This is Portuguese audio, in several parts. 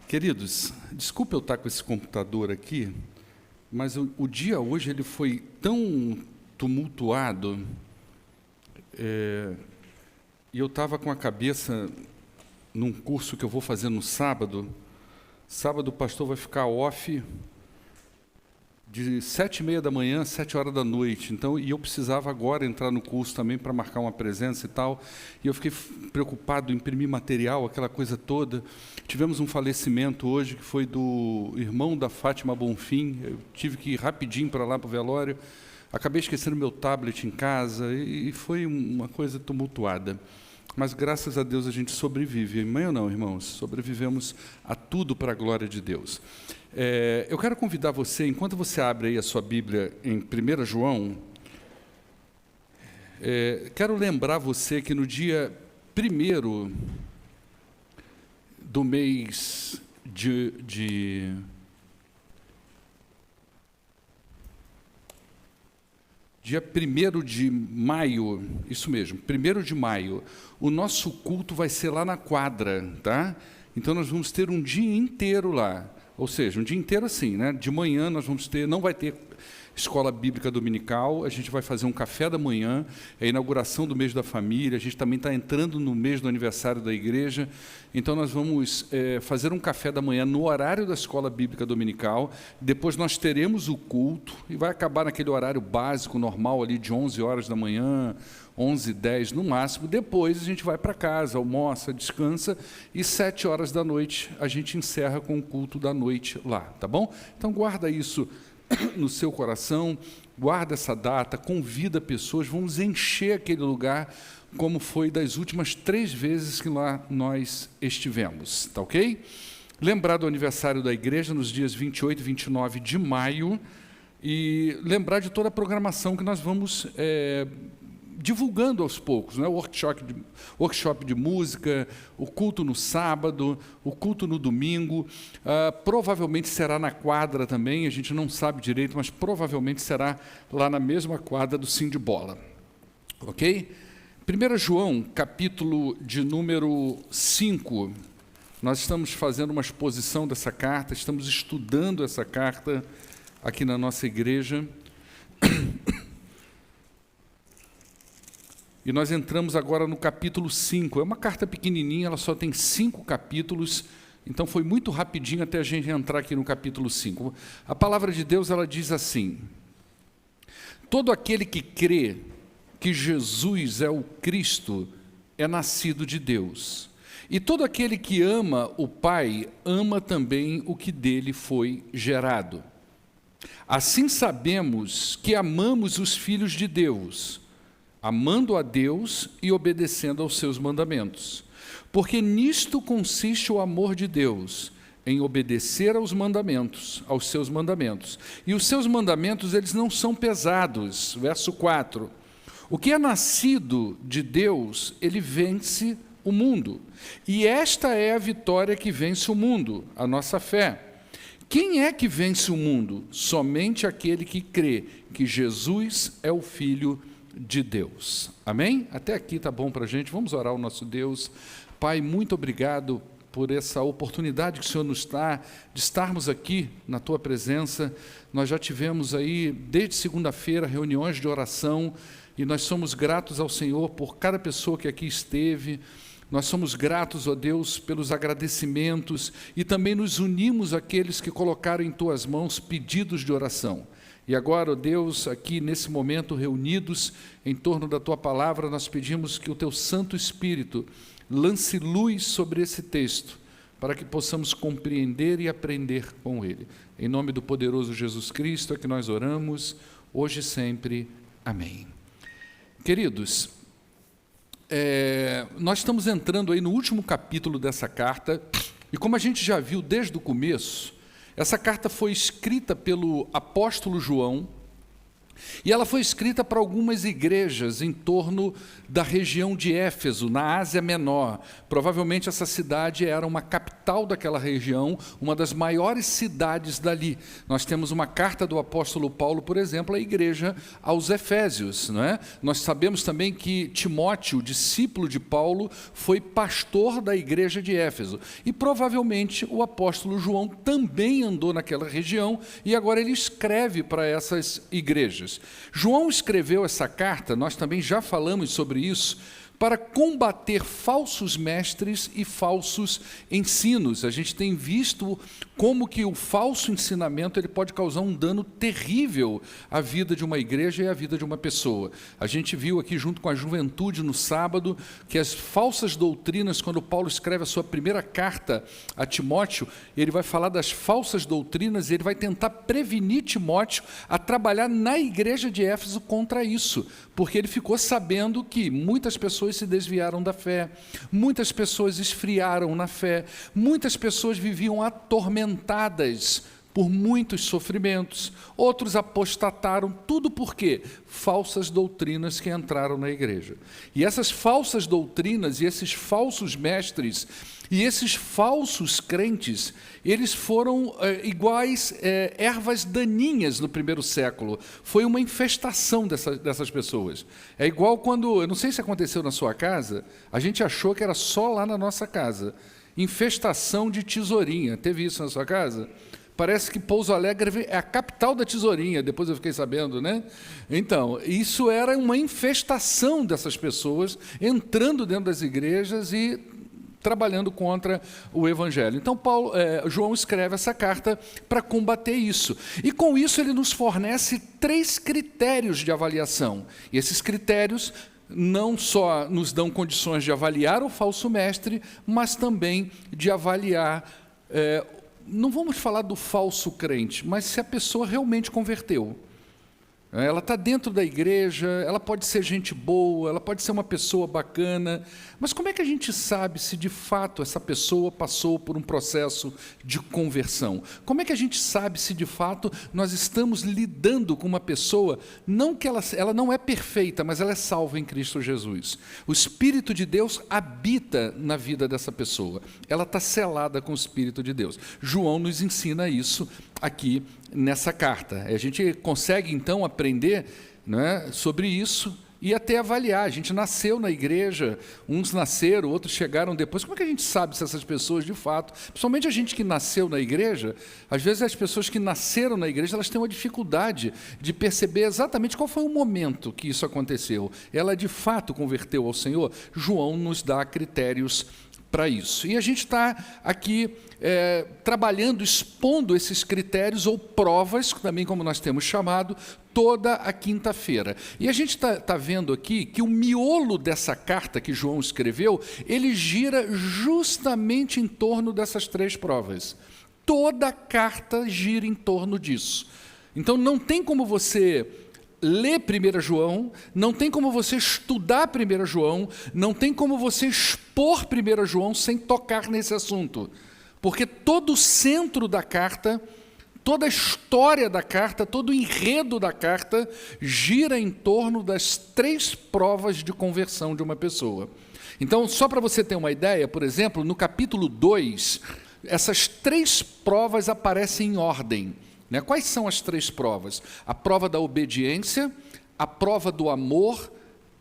Queridos, desculpe eu estar com esse computador aqui, mas o dia hoje ele foi tão tumultuado, e eu estava com a cabeça num curso que eu vou fazer no sábado. Sábado o pastor vai ficar off de 7h30 da manhã, 7h da noite. Então, e eu precisava agora entrar no curso também para marcar uma presença e tal. E eu fiquei preocupado em imprimir material, aquela coisa toda. Tivemos um falecimento hoje, que foi do irmão da Fátima Bonfim. Eu tive que ir rapidinho para lá, para o velório. Acabei esquecendo meu tablet em casa e foi uma coisa tumultuada. Mas, graças a Deus, a gente sobrevive. Amém ou não, irmãos? Sobrevivemos a tudo para a glória de Deus. Eu quero convidar você, enquanto você abre aí a sua Bíblia em 1 João, quero lembrar você que no dia 1º do mês dia 1º de maio, isso mesmo, 1º de maio, o nosso culto vai ser lá na quadra, tá? Então nós vamos ter um dia inteiro lá, ou seja, um dia inteiro assim, né? De manhã nós vamos ter, não vai ter escola bíblica dominical, a gente vai fazer um café da manhã, é a inauguração do mês da família, a gente também está entrando no mês do aniversário da igreja, então nós vamos fazer um café da manhã no horário da escola bíblica dominical, depois nós teremos o culto, e vai acabar naquele horário básico, normal, ali de 11 horas da manhã, 11h10 no máximo, depois a gente vai para casa, almoça, descansa, e 7 horas da noite a gente encerra com o culto da noite lá, tá bom? Então guarda isso no seu coração, guarda essa data, convida pessoas, vamos encher aquele lugar como foi das últimas 3 vezes que lá nós estivemos, tá ok? Lembrar do aniversário da igreja nos dias 28 e 29 de maio e lembrar de toda a programação que nós vamos divulgando aos poucos, né? O workshop de música, o culto no sábado, o culto no domingo, provavelmente será na quadra também, a gente não sabe direito, mas provavelmente será lá na mesma quadra do Sim de Bola, ok? 1 João, capítulo de número 5, nós estamos fazendo uma exposição dessa carta, estamos estudando essa carta aqui na nossa igreja, e nós entramos agora no capítulo 5. É uma carta pequenininha, ela só tem 5 capítulos, então foi muito rapidinho até a gente entrar aqui no capítulo 5. A palavra de Deus, ela diz assim: todo aquele que crê que Jesus é o Cristo é nascido de Deus. E todo aquele que ama o Pai, ama também o que dele foi gerado. Assim sabemos que amamos os filhos de Deus, amando a Deus e obedecendo aos seus mandamentos. Porque nisto consiste o amor de Deus, em obedecer aos mandamentos, aos seus mandamentos. E os seus mandamentos, eles não são pesados. Verso 4. O que é nascido de Deus, ele vence o mundo. E esta é a vitória que vence o mundo, a nossa fé. Quem é que vence o mundo? Somente aquele que crê que Jesus é o Filho de Deus. Amém? Até aqui está bom para a gente. Vamos orar ao nosso Deus. Pai, muito obrigado por essa oportunidade que o Senhor nos dá de estarmos aqui na Tua presença. Nós já tivemos aí, desde segunda-feira, reuniões de oração, e nós somos gratos ao Senhor por cada pessoa que aqui esteve. Nós somos gratos, ó Deus, pelos agradecimentos e também nos unimos àqueles que colocaram em Tuas mãos pedidos de oração. E agora, ó Deus, aqui nesse momento, reunidos em torno da Tua palavra, nós pedimos que o Teu Santo Espírito lance luz sobre esse texto, para que possamos compreender e aprender com ele. Em nome do poderoso Jesus Cristo é que nós oramos, hoje e sempre. Amém. Queridos, nós estamos entrando aí no último capítulo dessa carta, e como a gente já viu desde o começo, essa carta foi escrita pelo apóstolo João, e ela foi escrita para algumas igrejas em torno da região de Éfeso, na Ásia Menor. Provavelmente essa cidade era uma capital capital daquela região, uma das maiores cidades dali. Nós temos uma carta do apóstolo Paulo, por exemplo, à igreja aos Efésios, não é? Nós sabemos também que Timóteo, discípulo de Paulo, foi pastor da igreja de Éfeso. E provavelmente o apóstolo João também andou naquela região e agora ele escreve para essas igrejas. João escreveu essa carta, nós também já falamos sobre isso, para combater falsos mestres e falsos ensinos. A gente tem visto como que o falso ensinamento ele pode causar um dano terrível à vida de uma igreja e à vida de uma pessoa. A gente viu aqui junto com a juventude no sábado que as falsas doutrinas, quando Paulo escreve a sua primeira carta a Timóteo, ele vai falar das falsas doutrinas e ele vai tentar prevenir Timóteo a trabalhar na igreja de Éfeso contra isso, porque ele ficou sabendo que muitas pessoas se desviaram da fé, muitas pessoas esfriaram na fé, muitas pessoas viviam atormentadas por muitos sofrimentos, outros apostataram, tudo por quê? Falsas doutrinas que entraram na igreja. E essas falsas doutrinas e esses falsos mestres e esses falsos crentes, eles foram iguais ervas daninhas no primeiro século. Foi uma infestação dessas pessoas. É igual quando, eu não sei se aconteceu na sua casa, a gente achou que era só lá na nossa casa. Infestação de tesourinha. Teve isso na sua casa? Parece que Pouso Alegre é a capital da tesourinha, depois eu fiquei sabendo, né? Então, isso era uma infestação dessas pessoas entrando dentro das igrejas e trabalhando contra o Evangelho. Então, João escreve essa carta para combater isso. E com isso ele nos fornece 3 critérios de avaliação. E esses critérios não só nos dão condições de avaliar o falso mestre, mas também de avaliar, não vamos falar do falso crente, mas se a pessoa realmente converteu. Ela está dentro da igreja, ela pode ser gente boa, ela pode ser uma pessoa bacana, mas como é que a gente sabe se de fato essa pessoa passou por um processo de conversão? Como é que a gente sabe se de fato nós estamos lidando com uma pessoa, não que ela não é perfeita, mas ela é salva em Cristo Jesus? O Espírito de Deus habita na vida dessa pessoa, ela está selada com o Espírito de Deus. João nos ensina isso aqui nessa carta. A gente consegue então aprender, né, sobre isso e até avaliar. A gente nasceu na igreja, uns nasceram, outros chegaram depois. Como é que a gente sabe se essas pessoas de fato, principalmente a gente que nasceu na igreja, às vezes as pessoas que nasceram na igreja, elas têm uma dificuldade de perceber exatamente qual foi o momento que isso aconteceu. Ela de fato converteu ao Senhor? João nos dá critérios para isso. E a gente está aqui trabalhando, expondo esses critérios ou provas, também como nós temos chamado, toda a quinta-feira. E a gente está vendo aqui que o miolo dessa carta que João escreveu, ele gira justamente em torno dessas 3 provas. Toda a carta gira em torno disso. Então não tem como você ler 1 João, não tem como você estudar 1 João, não tem como você expor 1 João sem tocar nesse assunto. Porque todo o centro da carta, toda a história da carta, todo o enredo da carta gira em torno das 3 provas de conversão de uma pessoa. Então, só para você ter uma ideia, por exemplo, no capítulo 2, essas 3 provas aparecem em ordem. Quais são as 3 provas? A prova da obediência, a prova do amor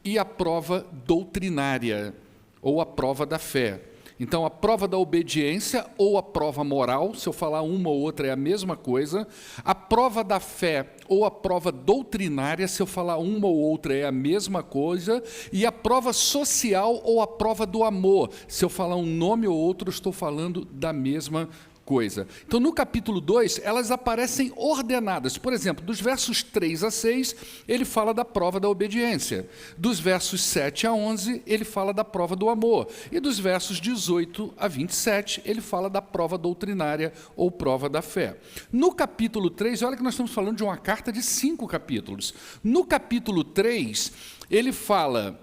e a prova doutrinária, ou a prova da fé. Então, a prova da obediência ou a prova moral, se eu falar uma ou outra é a mesma coisa. A prova da fé ou a prova doutrinária, se eu falar uma ou outra é a mesma coisa. E a prova social ou a prova do amor, se eu falar um nome ou outro, estou falando da mesma coisa. Então, no capítulo 2, elas aparecem ordenadas. Por exemplo, dos versos 3 a 6, ele fala da prova da obediência. Dos versos 7 a 11, ele fala da prova do amor. E dos versos 18 a 27, ele fala da prova doutrinária ou prova da fé. No capítulo 3, olha que nós estamos falando de uma carta de 5 capítulos. No capítulo 3, ele fala,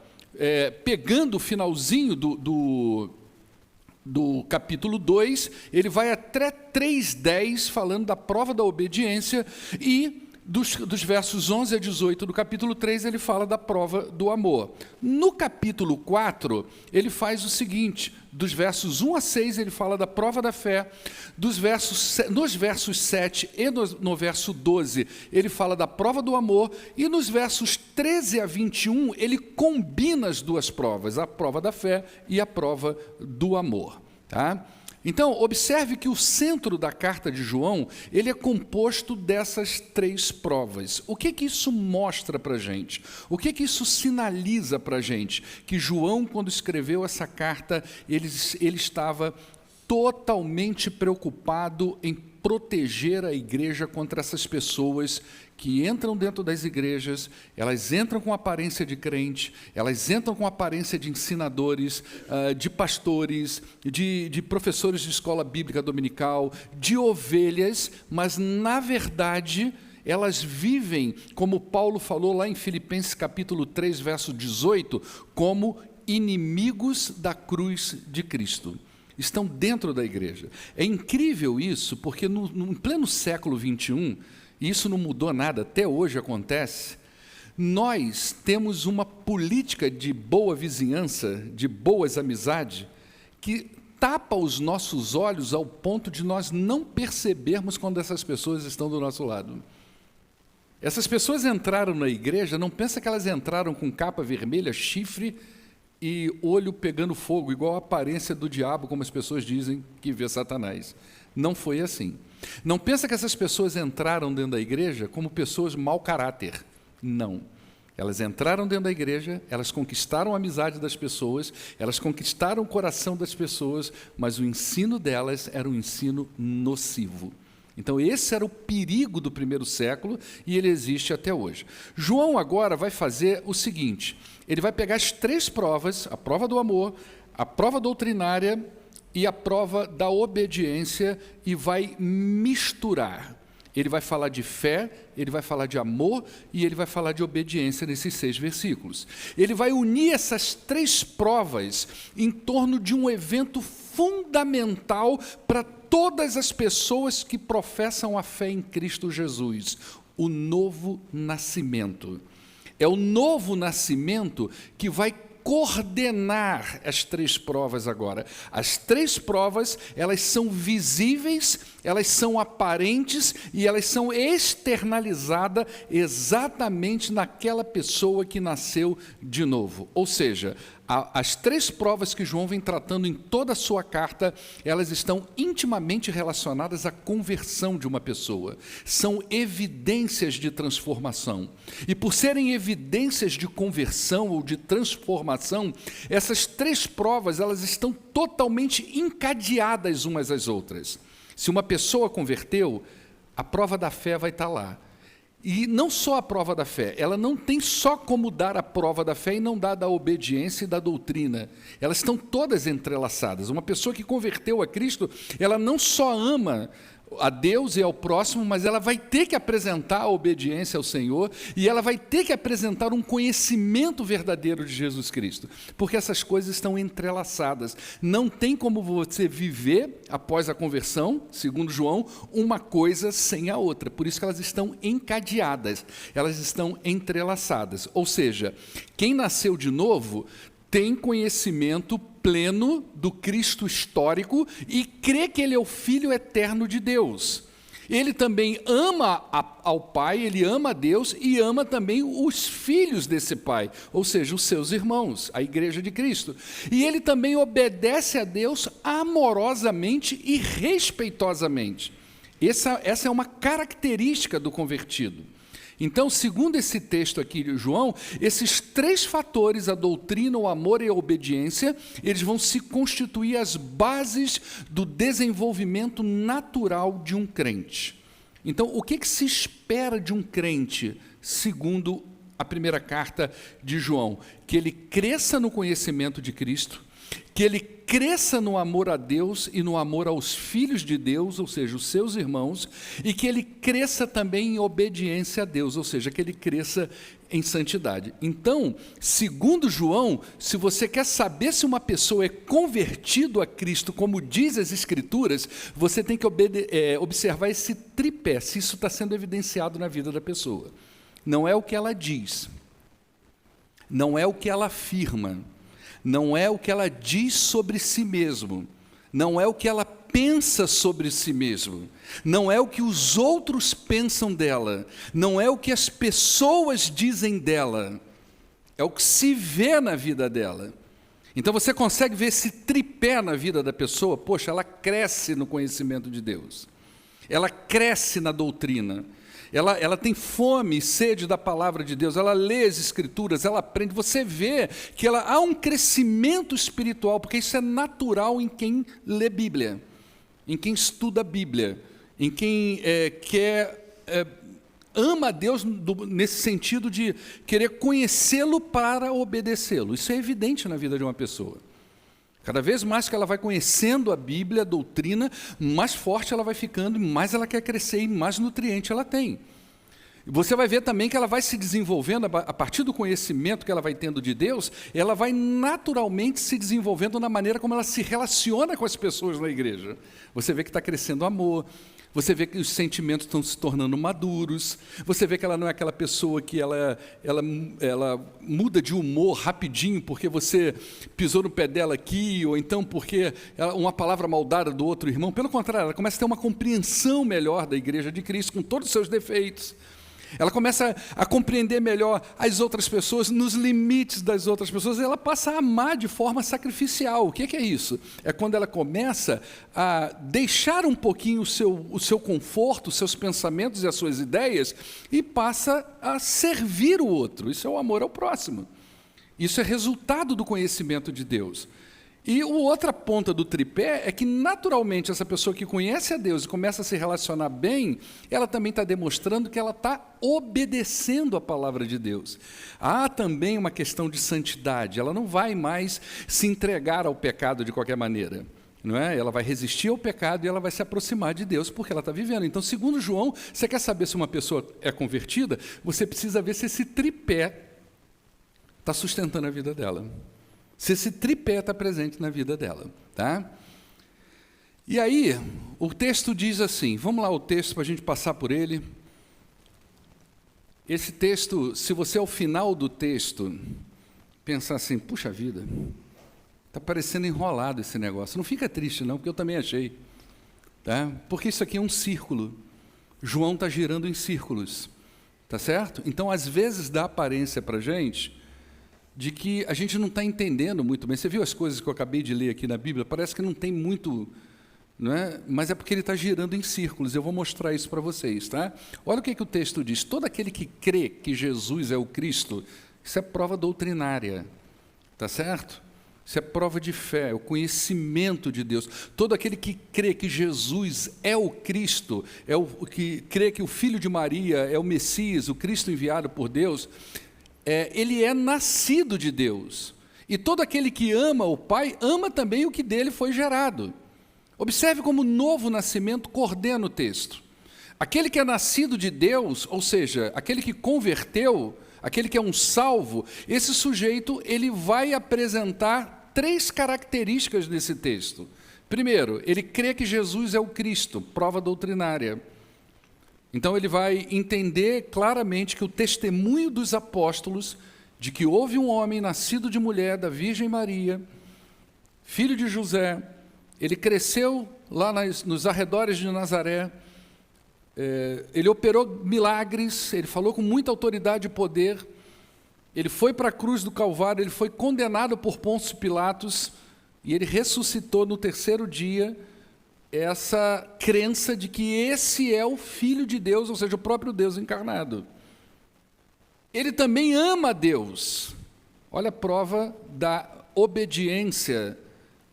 pegando o finalzinho do capítulo 2, ele vai até 3:10 falando da prova da obediência e Dos versos 11 a 18 do capítulo 3, ele fala da prova do amor. No capítulo 4, ele faz o seguinte, dos versos 1 a 6, ele fala da prova da fé, nos versos 7 e no verso 12, ele fala da prova do amor, e nos versos 13 a 21, ele combina as duas provas, a prova da fé e a prova do amor. Tá? Então, observe que o centro da carta de João, ele é composto dessas três provas. O que isso mostra para a gente? O que isso sinaliza para a gente? Que João, quando escreveu essa carta, ele estava totalmente preocupado em proteger a igreja contra essas pessoas que entram dentro das igrejas, elas entram com aparência de crente, elas entram com aparência de ensinadores, de pastores, de professores de escola bíblica dominical, de ovelhas, mas, na verdade, elas vivem, como Paulo falou lá em Filipenses capítulo 3, verso 18, como inimigos da cruz de Cristo. Estão dentro da igreja. É incrível isso, porque no pleno século XXI, e isso não mudou nada, até hoje acontece, nós temos uma política de boa vizinhança, de boas amizades, que tapa os nossos olhos ao ponto de nós não percebermos quando essas pessoas estão do nosso lado. Essas pessoas entraram na igreja, não pensa que elas entraram com capa vermelha, chifre e olho pegando fogo, igual a aparência do diabo, como as pessoas dizem que vê Satanás. Não foi assim. Não pensa que essas pessoas entraram dentro da igreja como pessoas mau caráter. Não. Elas entraram dentro da igreja, elas conquistaram a amizade das pessoas, elas conquistaram o coração das pessoas, mas o ensino delas era um ensino nocivo. Então, esse era o perigo do primeiro século e ele existe até hoje. João agora vai fazer o seguinte, ele vai pegar as três provas, a prova do amor, a prova doutrinária e a prova da obediência, e vai misturar. Ele vai falar de fé, ele vai falar de amor e ele vai falar de obediência nesses 6 versículos. Ele vai unir essas três provas em torno de um evento fundamental para todas as pessoas que professam a fé em Cristo Jesus, o novo nascimento. É o novo nascimento que vai coordenar as três provas agora. As três provas, elas são visíveis, elas são aparentes e elas são externalizadas exatamente naquela pessoa que nasceu de novo. Ou seja, as três provas que João vem tratando em toda a sua carta, elas estão intimamente relacionadas à conversão de uma pessoa. São evidências de transformação. E por serem evidências de conversão ou de transformação, essas três provas, elas estão totalmente encadeadas umas às outras. Se uma pessoa converteu, a prova da fé vai estar lá. E não só a prova da fé, ela não tem só como dar a prova da fé e não dar da obediência e da doutrina. Elas estão todas entrelaçadas. Uma pessoa que converteu a Cristo, ela não só ama a Deus e ao próximo, mas ela vai ter que apresentar a obediência ao Senhor e ela vai ter que apresentar um conhecimento verdadeiro de Jesus Cristo, porque essas coisas estão entrelaçadas. Não tem como você viver, após a conversão, segundo João, uma coisa sem a outra. Por isso que elas estão encadeadas, elas estão entrelaçadas. Ou seja, quem nasceu de novo tem conhecimento pleno do Cristo histórico e crê que ele é o Filho eterno de Deus. Ele também ama ao Pai, ele ama a Deus e ama também os filhos desse Pai, ou seja, os seus irmãos, a Igreja de Cristo. E ele também obedece a Deus amorosamente e respeitosamente. Essa é uma característica do convertido. Então, segundo esse texto aqui de João, esses três fatores, a doutrina, o amor e a obediência, eles vão se constituir as bases do desenvolvimento natural de um crente. Então, o que se espera de um crente, segundo a primeira carta de João? Que ele cresça no conhecimento de Cristo, que ele cresça no amor a Deus e no amor aos filhos de Deus, ou seja, os seus irmãos, e que ele cresça também em obediência a Deus, ou seja, que ele cresça em santidade. Então, segundo João, se você quer saber se uma pessoa é convertida a Cristo, como diz as Escrituras, você tem que observar esse tripé, se isso está sendo evidenciado na vida da pessoa. Não é o que ela diz, não é o que ela afirma, não é o que ela diz sobre si mesmo, não é o que ela pensa sobre si mesmo, não é o que os outros pensam dela, não é o que as pessoas dizem dela, é o que se vê na vida dela. Então você consegue ver esse tripé na vida da pessoa. Poxa, ela cresce no conhecimento de Deus, ela cresce na doutrina, ela tem fome e sede da palavra de Deus, ela lê as Escrituras, ela aprende. Você vê que há um crescimento espiritual, porque isso é natural em quem lê Bíblia, em quem estuda a Bíblia, em quem ama a Deus nesse sentido de querer conhecê-lo para obedecê-lo. Isso é evidente na vida de uma pessoa. Cada vez mais que ela vai conhecendo a Bíblia, a doutrina, mais forte ela vai ficando, mais ela quer crescer e mais nutriente ela tem. Você vai ver também que ela vai se desenvolvendo, a partir do conhecimento que ela vai tendo de Deus, ela vai naturalmente se desenvolvendo na maneira como ela se relaciona com as pessoas na igreja. Você vê que está crescendo amor, você vê que os sentimentos estão se tornando maduros, você vê que ela não é aquela pessoa que ela muda de humor rapidinho porque você pisou no pé dela aqui, ou então porque uma palavra maldada do outro irmão. Pelo contrário, ela começa a ter uma compreensão melhor da igreja de Cristo, com todos os seus defeitos. Ela começa a compreender melhor as outras pessoas, nos limites das outras pessoas, e ela passa a amar de forma sacrificial. O que é isso? É quando ela começa a deixar um pouquinho o seu conforto, os seus pensamentos e as suas ideias, e passa a servir o outro. Isso é o amor ao próximo. Isso é resultado do conhecimento de Deus. E a outra ponta do tripé é que, naturalmente, essa pessoa que conhece a Deus e começa a se relacionar bem, ela também está demonstrando que ela está obedecendo a palavra de Deus. Há também uma questão de santidade, ela não vai mais se entregar ao pecado de qualquer maneira. Não é? Ela vai resistir ao pecado e ela vai se aproximar de Deus porque ela está vivendo. Então, segundo João, você quer saber se uma pessoa é convertida, você precisa ver se esse tripé está sustentando a vida dela. Se esse tripé está presente na vida dela, tá? E aí, o texto diz assim, vamos lá o texto para a gente passar por ele. Esse texto, se você ao final do texto pensar assim, puxa vida, está parecendo enrolado esse negócio. Não fica triste não, porque eu também achei, tá? Porque isso aqui é um círculo. João está girando em círculos, tá certo? Então, às vezes dá aparência para a gente de que a gente não está entendendo muito bem. Você viu as coisas que eu acabei de ler aqui na Bíblia? Parece que não tem muito, não é? Mas é porque ele está girando em círculos. Eu vou mostrar isso para vocês, tá? Olha o que o texto diz. Todo aquele que crê que Jesus é o Cristo, isso é prova doutrinária, tá certo? Isso é prova de fé, é o conhecimento de Deus. Todo aquele que crê que Jesus é o Cristo, é o que crê que o Filho de Maria é o Messias, o Cristo enviado por Deus, ele é nascido de Deus. E todo aquele que ama o Pai, ama também o que dele foi gerado. Observe como o novo nascimento coordena o texto. Aquele que é nascido de Deus, ou seja, aquele que converteu, aquele que é um salvo, esse sujeito ele vai apresentar 3 características nesse texto. Primeiro, ele crê que Jesus é o Cristo, prova doutrinária. Então ele vai entender claramente que o testemunho dos apóstolos de que houve um homem nascido de mulher, da Virgem Maria, filho de José, ele cresceu lá nos arredores de Nazaré, ele operou milagres, ele falou com muita autoridade e poder, ele foi para a cruz do Calvário, ele foi condenado por Pôncio Pilatos e ele ressuscitou no 3º dia. Essa crença de que esse é o Filho de Deus, ou seja, o próprio Deus encarnado. Ele também ama a Deus. Olha a prova da obediência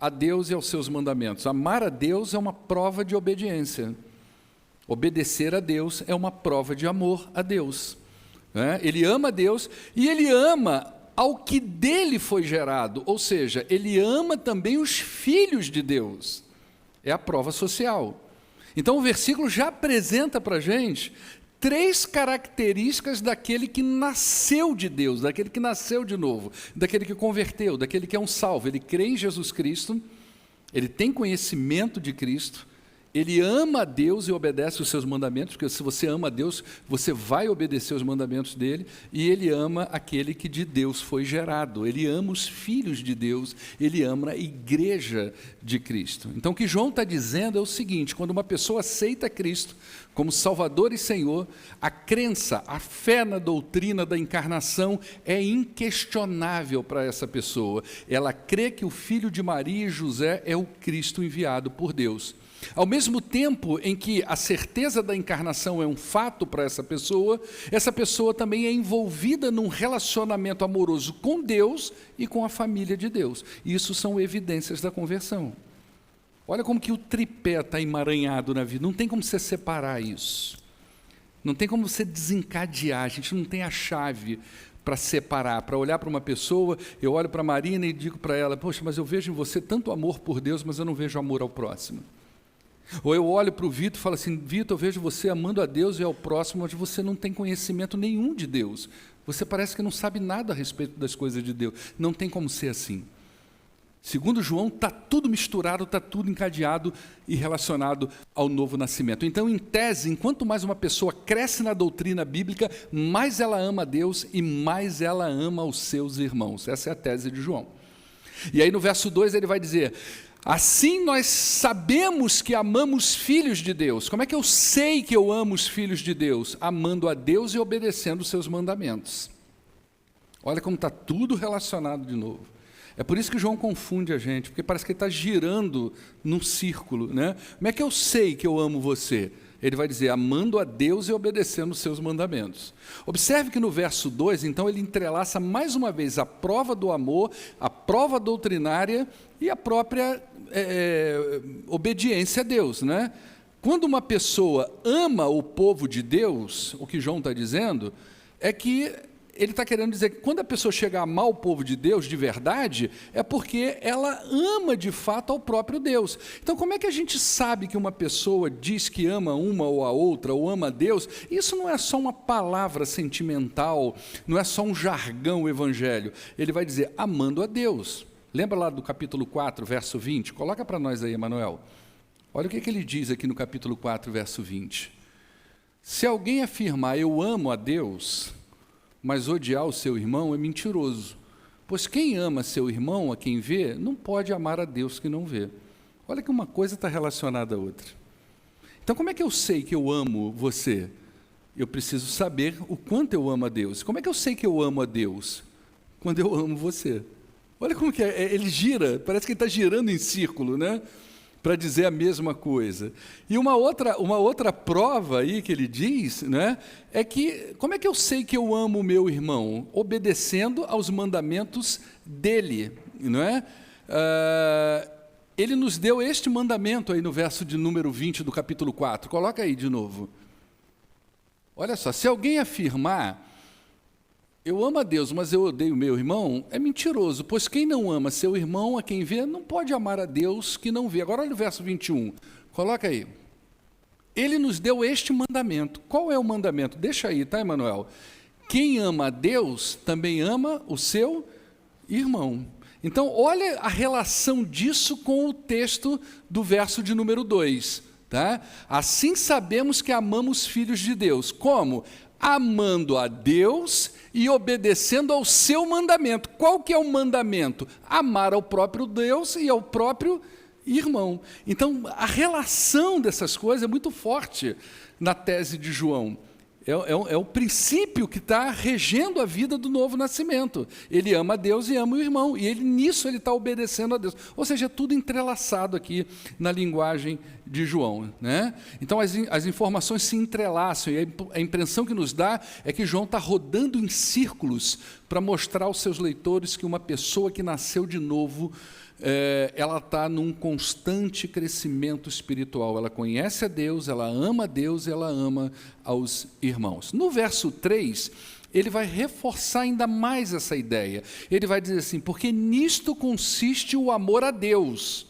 a Deus e aos seus mandamentos. Amar a Deus é uma prova de obediência. Obedecer a Deus é uma prova de amor a Deus. Ele ama a Deus e ele ama ao que dele foi gerado, ou seja, ele ama também os filhos de Deus. É a prova social. Então o versículo já apresenta para a gente 3 características daquele que nasceu de Deus, daquele que nasceu de novo, daquele que converteu, daquele que é um salvo. Ele crê em Jesus Cristo, ele tem conhecimento de Cristo, ele ama a Deus e obedece os seus mandamentos, porque se você ama a Deus, você vai obedecer os mandamentos dele, e ele ama aquele que de Deus foi gerado, ele ama os filhos de Deus, ele ama a igreja de Cristo. Então o que João está dizendo é o seguinte: quando uma pessoa aceita Cristo como Salvador e Senhor, a crença, a fé na doutrina da encarnação é inquestionável para essa pessoa. Ela crê que o filho de Maria e José é o Cristo enviado por Deus. Ao mesmo tempo em que a certeza da encarnação é um fato para essa pessoa também é envolvida num relacionamento amoroso com Deus e com a família de Deus. Isso são evidências da conversão. Olha como que o tripé está emaranhado na vida, não tem como você separar isso. Não tem como você desencadear, a gente não tem a chave para separar, para olhar para uma pessoa. Eu olho para a Marina e digo para ela: poxa, mas eu vejo em você tanto amor por Deus, mas eu não vejo amor ao próximo. Ou eu olho para o Vitor e falo assim: Vitor, eu vejo você amando a Deus e ao próximo, mas você não tem conhecimento nenhum de Deus. Você parece que não sabe nada a respeito das coisas de Deus. Não tem como ser assim. Segundo João, está tudo misturado, está tudo encadeado e relacionado ao novo nascimento. Então, em tese, enquanto mais uma pessoa cresce na doutrina bíblica, mais ela ama a Deus e mais ela ama os seus irmãos. Essa é a tese de João. E aí no verso 2 ele vai dizer: assim nós sabemos que amamos filhos de Deus. Como é que eu sei que eu amo os filhos de Deus? Amando a Deus e obedecendo os seus mandamentos. Olha como está tudo relacionado de novo. É por isso que João confunde a gente, porque parece que ele está girando num círculo, né? Como é que eu sei que eu amo você? Ele vai dizer: amando a Deus e obedecendo os seus mandamentos. Observe que no verso 2, então, ele entrelaça mais uma vez a prova do amor, a prova doutrinária e a própria obediência a Deus, né? Quando uma pessoa ama o povo de Deus, o que João está dizendo é que ele está querendo dizer que quando a pessoa chega a amar o povo de Deus de verdade, é porque ela ama de fato ao próprio Deus. Então, como é que a gente sabe que uma pessoa diz que ama uma ou a outra, ou ama a Deus? Isso não é só uma palavra sentimental, não é só um jargão evangelho. Ele vai dizer: amando a Deus. Lembra lá do capítulo 4, verso 20? Coloca para nós aí, Emanuel. Olha o que ele diz aqui no capítulo 4, verso 20. Se alguém afirmar: eu amo a Deus, mas odiar o seu irmão, é mentiroso. Pois quem ama seu irmão, a quem vê, não pode amar a Deus que não vê. Olha que uma coisa está relacionada à outra. Então, como é que eu sei que eu amo você? Eu preciso saber o quanto eu amo a Deus. Como é que eu sei que eu amo a Deus? Quando eu amo você. Olha como que é, ele gira, parece que ele está girando em círculo, né? Para dizer a mesma coisa. E uma outra prova aí que ele diz, né, é que, como é que eu sei que eu amo o meu irmão? Obedecendo aos mandamentos dele, não é? Ele nos deu este mandamento aí no verso de número 20 do capítulo 4. Coloca aí de novo. Olha só: se alguém afirmar: eu amo a Deus, mas eu odeio o meu irmão, é mentiroso, pois quem não ama seu irmão, a quem vê, não pode amar a Deus que não vê. Agora olha o verso 21, coloca aí. Ele nos deu este mandamento. Qual é o mandamento? Deixa aí, tá, Emanuel? Quem ama a Deus, também ama o seu irmão. Então, olha a relação disso com o texto do verso de número 2. Tá? Assim sabemos que amamos filhos de Deus. Como? Amando a Deus e obedecendo ao seu mandamento. Qual que é o mandamento? Amar ao próprio Deus e ao próprio irmão. Então, a relação dessas coisas é muito forte na tese de João. É o princípio que está regendo a vida do novo nascimento. Ele ama a Deus e ama o irmão, e nisso ele está obedecendo a Deus. Ou seja, é tudo entrelaçado aqui na linguagem de João, né? Então as informações se entrelaçam, e a impressão que nos dá é que João está rodando em círculos para mostrar aos seus leitores que uma pessoa que nasceu de novo, ela está num constante crescimento espiritual. Ela conhece a Deus, ela ama a Deus e ela ama aos irmãos. No verso 3, ele vai reforçar ainda mais essa ideia. Ele vai dizer assim, porque nisto consiste o amor a Deus.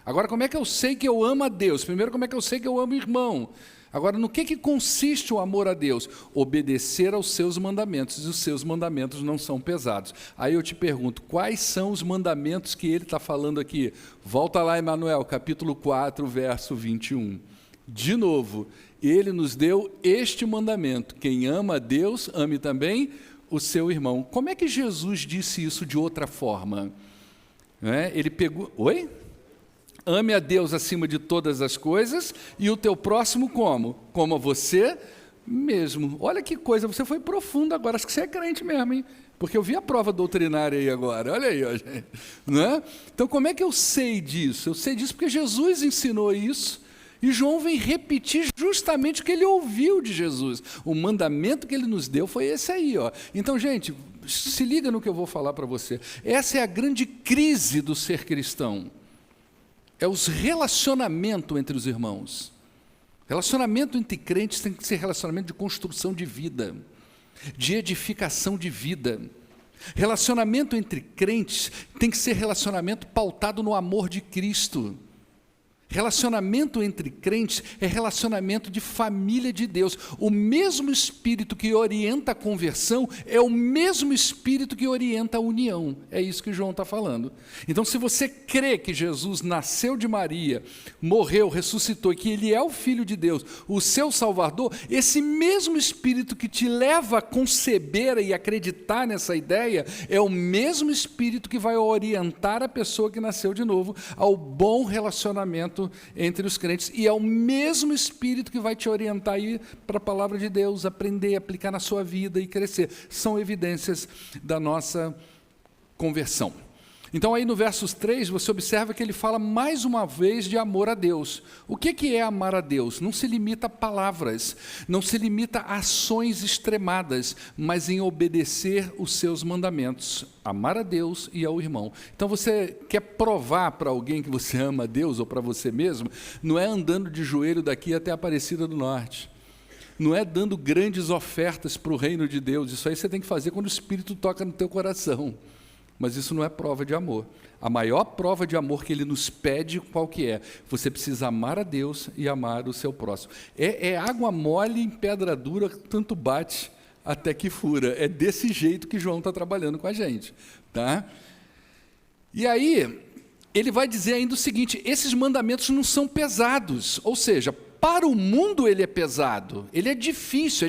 Agora, como é que eu sei que eu amo a Deus? Primeiro, como é que eu sei que eu amo o irmão? Agora, no que consiste o amor a Deus? Obedecer aos seus mandamentos, e os seus mandamentos não são pesados. Aí eu te pergunto, quais são os mandamentos que ele está falando aqui? Volta lá, Emanuel, capítulo 4, verso 21. De novo, ele nos deu este mandamento: quem ama a Deus, ame também o seu irmão. Como é que Jesus disse isso de outra forma? Ele pegou... Oi? Ame a Deus acima de todas as coisas e o teu próximo como? Como a você mesmo. Olha que coisa, você foi profundo agora, acho que você é crente mesmo, hein? Porque eu vi a prova doutrinária aí agora, olha aí, ó, gente. Não é? Então, como é que eu sei disso? Eu sei disso porque Jesus ensinou isso e João vem repetir justamente o que ele ouviu de Jesus. O mandamento que ele nos deu foi esse aí, ó. Então, gente, se liga no que eu vou falar para você. Essa é a grande crise do ser cristão. É os relacionamentos entre os irmãos. Relacionamento entre crentes tem que ser relacionamento de construção de vida, de edificação de vida. Relacionamento entre crentes tem que ser relacionamento pautado no amor de Cristo. Relacionamento entre crentes é relacionamento de família de Deus. O mesmo Espírito que orienta a conversão é o mesmo Espírito que orienta a união. É isso que João está falando. Então, se você crê que Jesus nasceu de Maria, morreu, ressuscitou e que Ele é o Filho de Deus, o seu Salvador, esse mesmo Espírito que te leva a conceber e acreditar nessa ideia é o mesmo Espírito que vai orientar a pessoa que nasceu de novo ao bom relacionamento entre os crentes, e é o mesmo Espírito que vai te orientar aí para a palavra de Deus, aprender, aplicar na sua vida e crescer. São evidências da nossa conversão. Então aí no versos 3, você observa que ele fala mais uma vez de amor a Deus. O que é amar a Deus? Não se limita a palavras, não se limita a ações extremadas, mas em obedecer os seus mandamentos. Amar a Deus e ao irmão. Então você quer provar para alguém que você ama a Deus ou para você mesmo, não é andando de joelho daqui até a Aparecida do Norte. Não é dando grandes ofertas para o reino de Deus. Isso aí você tem que fazer quando o Espírito toca no teu coração. Mas isso não é prova de amor. A maior prova de amor que ele nos pede, qual que é? Você precisa amar a Deus e amar o seu próximo. É água mole em pedra dura, tanto bate até que fura. É desse jeito que João está trabalhando com a gente. Tá? E aí, ele vai dizer ainda o seguinte, esses mandamentos não são pesados, ou seja, para o mundo ele é pesado, ele é difícil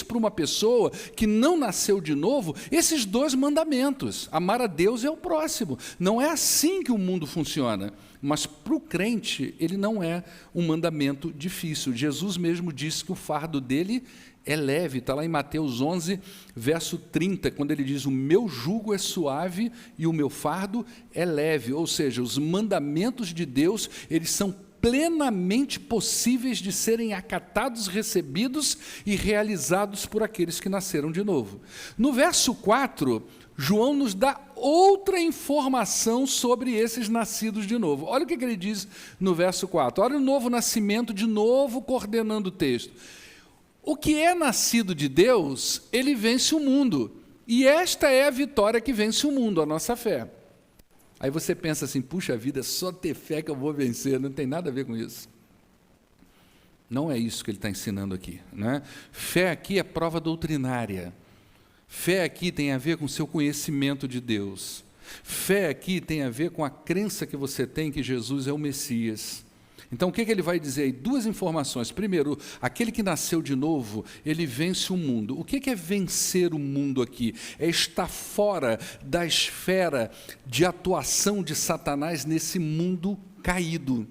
para uma pessoa que não nasceu de novo, esses dois mandamentos, amar a Deus e ao próximo. Não é assim que o mundo funciona, mas para o crente ele não é um mandamento difícil. Jesus mesmo disse que o fardo dele é leve, está lá em Mateus 11, verso 30, quando ele diz, o meu jugo é suave e o meu fardo é leve, ou seja, os mandamentos de Deus, eles são plenamente possíveis de serem acatados, recebidos e realizados por aqueles que nasceram de novo. No verso 4, João nos dá outra informação sobre esses nascidos de novo. Olha o que ele diz no verso 4. Olha o novo nascimento, de novo coordenando o texto. O que é nascido de Deus, ele vence o mundo. E esta é a vitória que vence o mundo, a nossa fé. Aí você pensa assim, puxa vida, só ter fé que eu vou vencer, não tem nada a ver com isso. Não é isso que ele está ensinando aqui. Né? Fé aqui é prova doutrinária. Fé aqui tem a ver com o seu conhecimento de Deus. Fé aqui tem a ver com a crença que você tem que Jesus é o Messias. Então, o que ele vai dizer aí? Duas informações. Primeiro, aquele que nasceu de novo, ele vence o mundo. O que é vencer o mundo aqui? É estar fora da esfera de atuação de Satanás nesse mundo caído,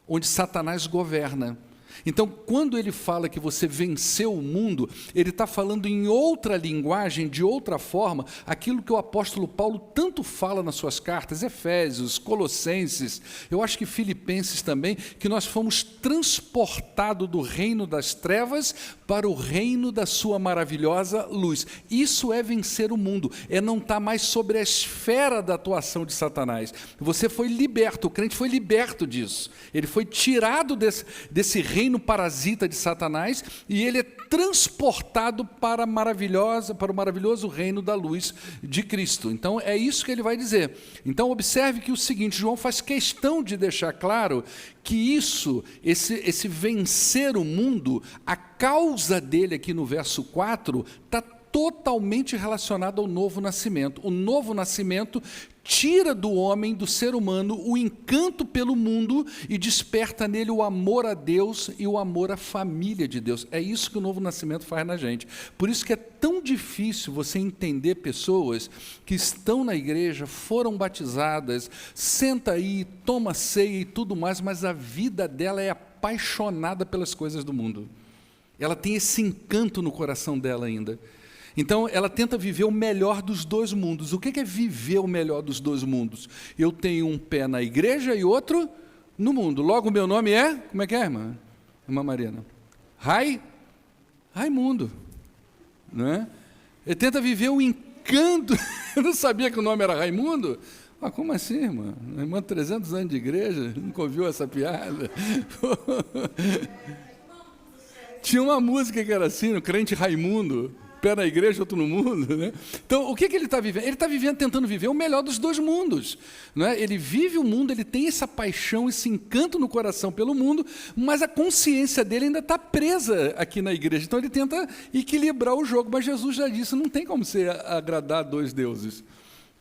onde Satanás governa. Então, quando ele fala que você venceu o mundo, ele está falando em outra linguagem, de outra forma, aquilo que o apóstolo Paulo tanto fala nas suas cartas, Efésios, Colossenses, eu acho que Filipenses também, que nós fomos transportados do reino das trevas para o reino da sua maravilhosa luz. Isso é vencer o mundo, é não estar mais sobre a esfera da atuação de Satanás. Você foi liberto, o crente foi liberto disso, ele foi tirado desse reino reino parasita de Satanás, e ele é transportado para o maravilhoso reino da luz de Cristo. Então, é isso que ele vai dizer. Então, observe que o seguinte, João faz questão de deixar claro que esse vencer o mundo, a causa dele aqui no verso 4, está totalmente relacionado ao novo nascimento. O novo nascimento tira do homem, do ser humano, o encanto pelo mundo e desperta nele o amor a Deus e o amor à família de Deus. É isso que o novo nascimento faz na gente. Por isso que é tão difícil você entender pessoas que estão na igreja, foram batizadas, senta aí, toma ceia e tudo mais, mas a vida dela é apaixonada pelas coisas do mundo. Ela tem esse encanto no coração dela ainda. Então, ela tenta viver o melhor dos dois mundos. O que é viver o melhor dos dois mundos? Eu tenho um pé na igreja e outro no mundo. Logo, o meu nome é... Como é que é, irmã? Irmã Mariana? Raimundo. Não é? Ele tenta viver o encanto... Eu não sabia que o nome era Raimundo? Ah, como assim, irmã? Irmã, 300 anos de igreja, nunca ouviu essa piada? Tinha uma música que era assim, o crente Raimundo. Pé na igreja, outro no mundo, né? Então, o que ele está vivendo? Ele está tentando viver o melhor dos dois mundos, não é? Ele vive o mundo, ele tem essa paixão, esse encanto no coração pelo mundo, mas a consciência dele ainda está presa aqui na igreja. Então, ele tenta equilibrar o jogo, mas Jesus já disse, não tem como você agradar a dois deuses.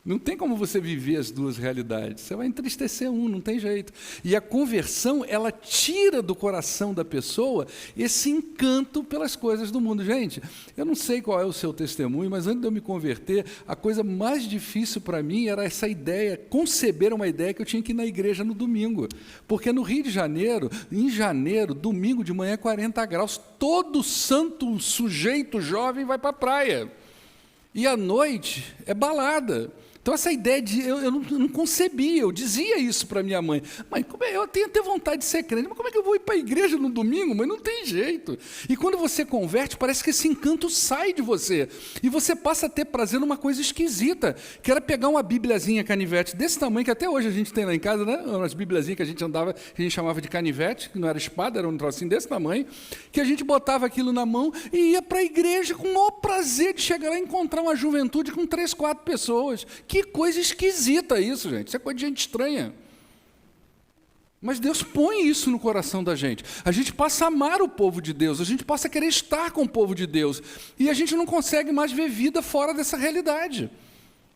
Não tem como você viver as duas realidades. Você vai entristecer um, não tem jeito. E a conversão, ela tira do coração da pessoa esse encanto pelas coisas do mundo. Gente, eu não sei qual é o seu testemunho, mas antes de eu me converter, a coisa mais difícil para mim era essa ideia, conceber uma ideia que eu tinha que ir na igreja no domingo. Porque no Rio de Janeiro, em janeiro, domingo de manhã, 40 graus, todo santo sujeito jovem vai para a praia. E à noite é balada. Então, essa ideia eu não concebia, eu dizia isso para minha mãe. Mãe, eu tenho até vontade de ser crente, mas como é que eu vou ir para a igreja no domingo? Mas não tem jeito. E quando você converte, parece que esse encanto sai de você. E você passa a ter prazer numa coisa esquisita, que era pegar uma bibliazinha canivete desse tamanho, que até hoje a gente tem lá em casa, né? Umas bibliazinhas que a gente andava, que a gente chamava de canivete, que não era espada, era um trocinho desse tamanho, que a gente botava aquilo na mão e ia para a igreja com o maior prazer de chegar lá e encontrar uma juventude com 3, 4 pessoas. Que coisa esquisita isso, gente. Isso é coisa de gente estranha. Mas Deus põe isso no coração da gente. A gente passa a amar o povo de Deus, a gente passa a querer estar com o povo de Deus. E a gente não consegue mais ver vida fora dessa realidade.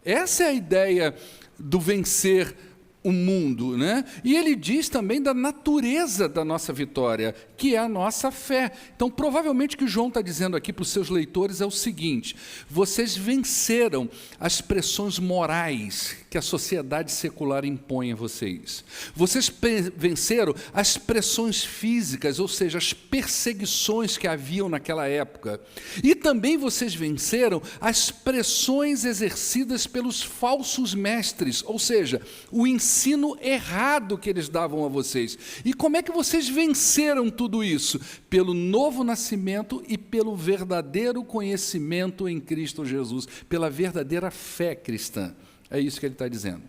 Essa é a ideia do vencer o mundo, né? E ele diz também da natureza da nossa vitória, que é a nossa fé. Então, provavelmente o que João está dizendo aqui para os seus leitores é o seguinte: vocês venceram as pressões morais que a sociedade secular impõe a vocês. Vocês venceram as pressões físicas, ou seja, as perseguições que haviam naquela época. E também vocês venceram as pressões exercidas pelos falsos mestres, ou seja, o ensino errado que eles davam a vocês. E como é que vocês venceram tudo isso? Pelo novo nascimento e pelo verdadeiro conhecimento em Cristo Jesus, pela verdadeira fé cristã. É isso que ele está dizendo.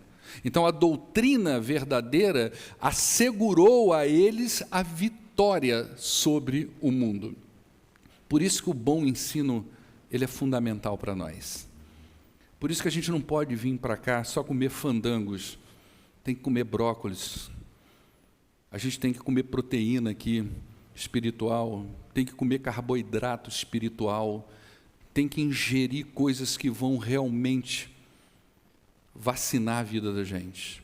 Então, a doutrina verdadeira assegurou a eles a vitória sobre o mundo. Por isso que o bom ensino, ele é fundamental para nós. Por isso que a gente não pode vir para cá só comer fandangos. Tem que comer brócolis. A gente tem que comer proteína aqui, espiritual. Tem que comer carboidrato espiritual. Tem que ingerir coisas que vão realmente vacinar a vida da gente.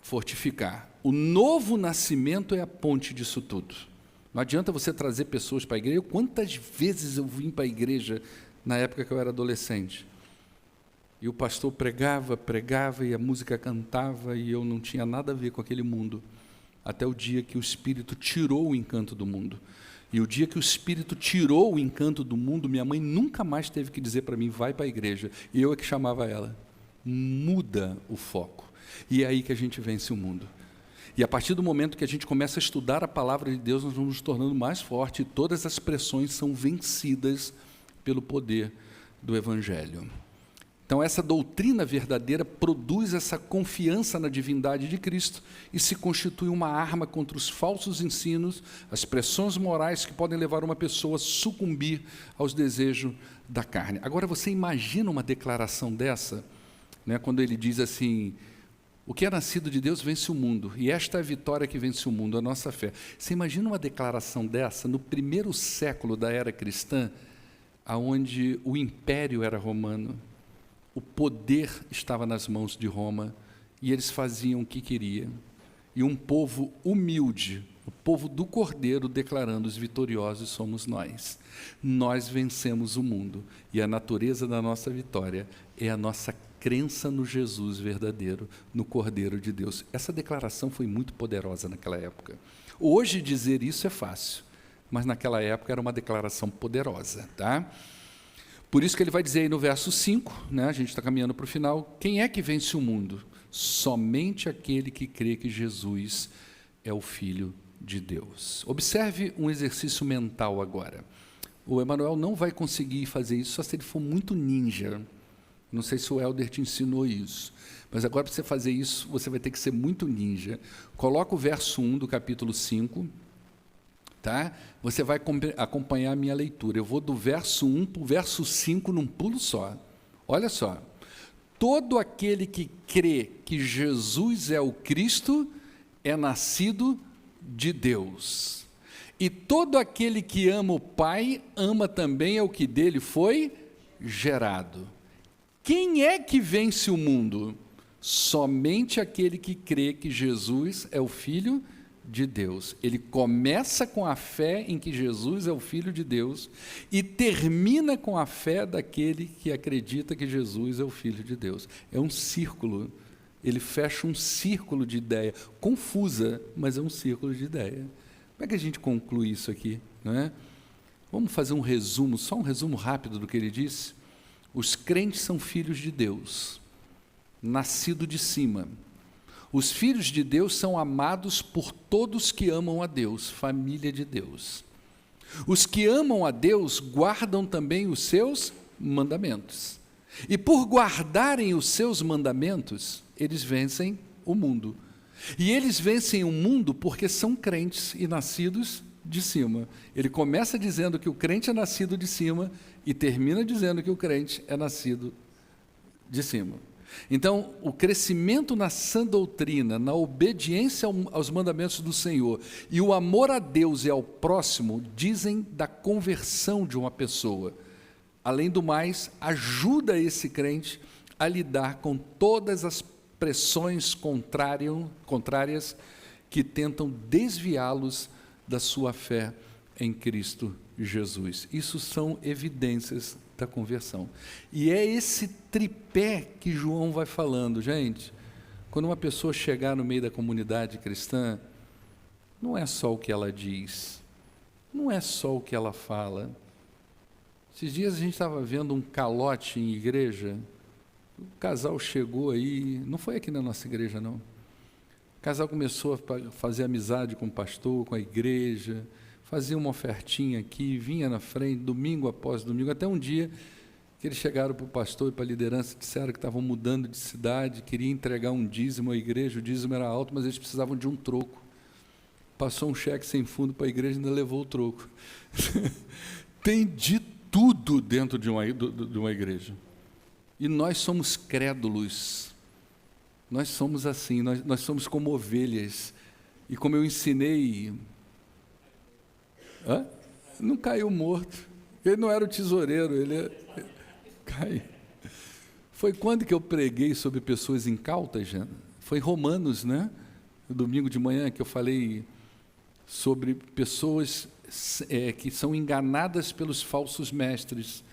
Fortificar. O novo nascimento é a ponte disso tudo. Não adianta você trazer pessoas para a igreja. Quantas vezes eu vim para a igreja na época que eu era adolescente? E o pastor pregava e a música cantava e eu não tinha nada a ver com aquele mundo. Até o dia que o Espírito tirou o encanto do mundo. E o dia que o Espírito tirou o encanto do mundo, minha mãe nunca mais teve que dizer para mim, vai para a igreja. E eu é que chamava ela. Muda o foco. E é aí que a gente vence o mundo. E a partir do momento que a gente começa a estudar a palavra de Deus, nós vamos nos tornando mais fortes e todas as pressões são vencidas pelo poder do Evangelho. Então, essa doutrina verdadeira produz essa confiança na divindade de Cristo e se constitui uma arma contra os falsos ensinos, as pressões morais que podem levar uma pessoa a sucumbir aos desejos da carne. Agora, você imagina uma declaração dessa, né, quando ele diz assim: o que é nascido de Deus vence o mundo, e esta é a vitória que vence o mundo, a nossa fé. Você imagina uma declaração dessa no primeiro século da era cristã, onde o império era romano, o poder estava nas mãos de Roma, e eles faziam o que queriam. E um povo humilde, o povo do Cordeiro, declarando: os vitoriosos somos nós. Nós vencemos o mundo, e a natureza da nossa vitória é a nossa crença no Jesus verdadeiro, no Cordeiro de Deus. Essa declaração foi muito poderosa naquela época. Hoje dizer isso é fácil, mas naquela época era uma declaração poderosa, tá? Por isso que ele vai dizer aí no verso 5, né, a gente está caminhando para o final: quem é que vence o mundo? Somente aquele que crê que Jesus é o Filho de Deus. Observe um exercício mental agora. O Emanuel não vai conseguir fazer isso só se ele for muito ninja. Não sei se o Helder te ensinou isso, mas agora, para você fazer isso, você vai ter que ser muito ninja. Coloca o verso 1 do capítulo 5, tá? Você vai acompanhar a minha leitura. Eu vou do verso 1 para o verso 5 num pulo só. Olha só: todo aquele que crê que Jesus é o Cristo é nascido de Deus. E todo aquele que ama o Pai, ama também ao que dele foi gerado. Quem é que vence o mundo? Somente aquele que crê que Jesus é o Filho de Deus. Ele começa com a fé em que Jesus é o Filho de Deus e termina com a fé daquele que acredita que Jesus é o Filho de Deus. É um círculo. Ele fecha um círculo de ideia, confusa, mas é um círculo de ideia. Como é que a gente conclui isso aqui, não é? Vamos fazer um resumo, só um resumo rápido do que ele disse. Os crentes são filhos de Deus, nascido de cima. Os filhos de Deus são amados por todos que amam a Deus, família de Deus. Os que amam a Deus guardam também os seus mandamentos. E por guardarem os seus mandamentos, eles vencem o mundo. E eles vencem o mundo porque são crentes e nascidos de cima. Ele começa dizendo que o crente é nascido de cima e termina dizendo que o crente é nascido de cima. Então, o crescimento na sã doutrina, na obediência aos mandamentos do Senhor e o amor a Deus e ao próximo dizem da conversão de uma pessoa. Além do mais, ajuda esse crente a lidar com todas as pressões contrárias que tentam desviá-los da sua fé em Cristo Jesus. Isso são evidências da conversão. E é esse tripé que João vai falando, gente. Quando uma pessoa chegar no meio da comunidade cristã, não é só o que ela diz, não é só o que ela fala. Esses dias a gente estava vendo um calote em igreja. O casal chegou aí, não foi aqui na nossa igreja, não. O casal começou a fazer amizade com o pastor, com a igreja, fazia uma ofertinha aqui, vinha na frente, domingo após domingo, até um dia que eles chegaram para o pastor e para a liderança, disseram que estavam mudando de cidade, queriam entregar um dízimo à igreja, o dízimo era alto, mas eles precisavam de um troco. Passou um cheque sem fundo para a igreja e ainda levou o troco. Tem de tudo dentro de uma igreja. E nós somos crédulos, nós somos assim, nós somos como ovelhas. E como eu ensinei, não caiu morto, ele não era o tesoureiro, ele caiu. Foi quando que eu preguei sobre pessoas incautas, gente? Foi em Romanos, né? No domingo de manhã que eu falei sobre pessoas que são enganadas pelos falsos mestres,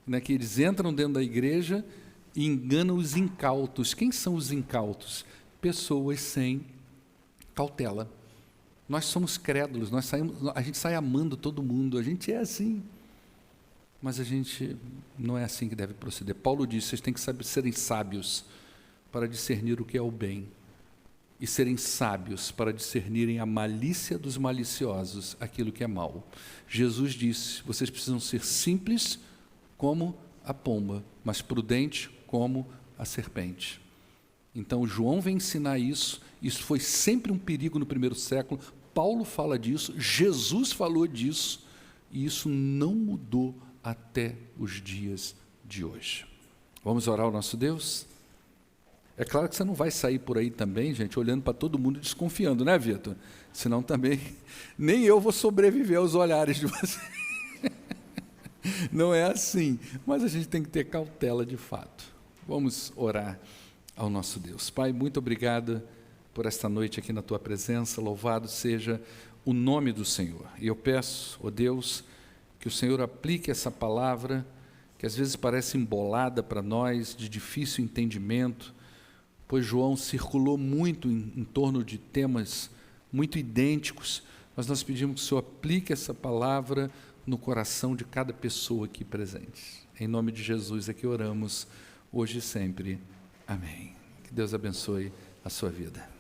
né, que eles entram dentro da igreja e enganam os incautos. Quem são os incautos? Pessoas sem cautela. Nós somos crédulos, a gente sai amando todo mundo, a gente é assim. Mas a gente não é assim que deve proceder. Paulo diz: vocês têm que serem sábios para discernir o que é o bem, e serem sábios para discernirem a malícia dos maliciosos, aquilo que é mal. Jesus disse: vocês precisam ser simples como a pomba, mas prudente como a serpente. Então, João vem ensinar isso foi sempre um perigo no primeiro século, Paulo fala disso, Jesus falou disso, e isso não mudou até os dias de hoje. Vamos orar ao nosso Deus? É claro que você não vai sair por aí também, gente, olhando para todo mundo desconfiando, né, Vitor? Senão também, nem eu vou sobreviver aos olhares de você. Não é assim, mas a gente tem que ter cautela de fato. Vamos orar ao nosso Deus. Pai, muito obrigado por esta noite aqui na Tua presença, louvado seja o nome do Senhor. E eu peço, ó Deus, que o Senhor aplique essa palavra, que às vezes parece embolada para nós, de difícil entendimento, pois João circulou muito em torno de temas muito idênticos, mas nós pedimos que o Senhor aplique essa palavra no coração de cada pessoa aqui presente. Em nome de Jesus é que oramos, hoje e sempre. Amém. Que Deus abençoe a sua vida.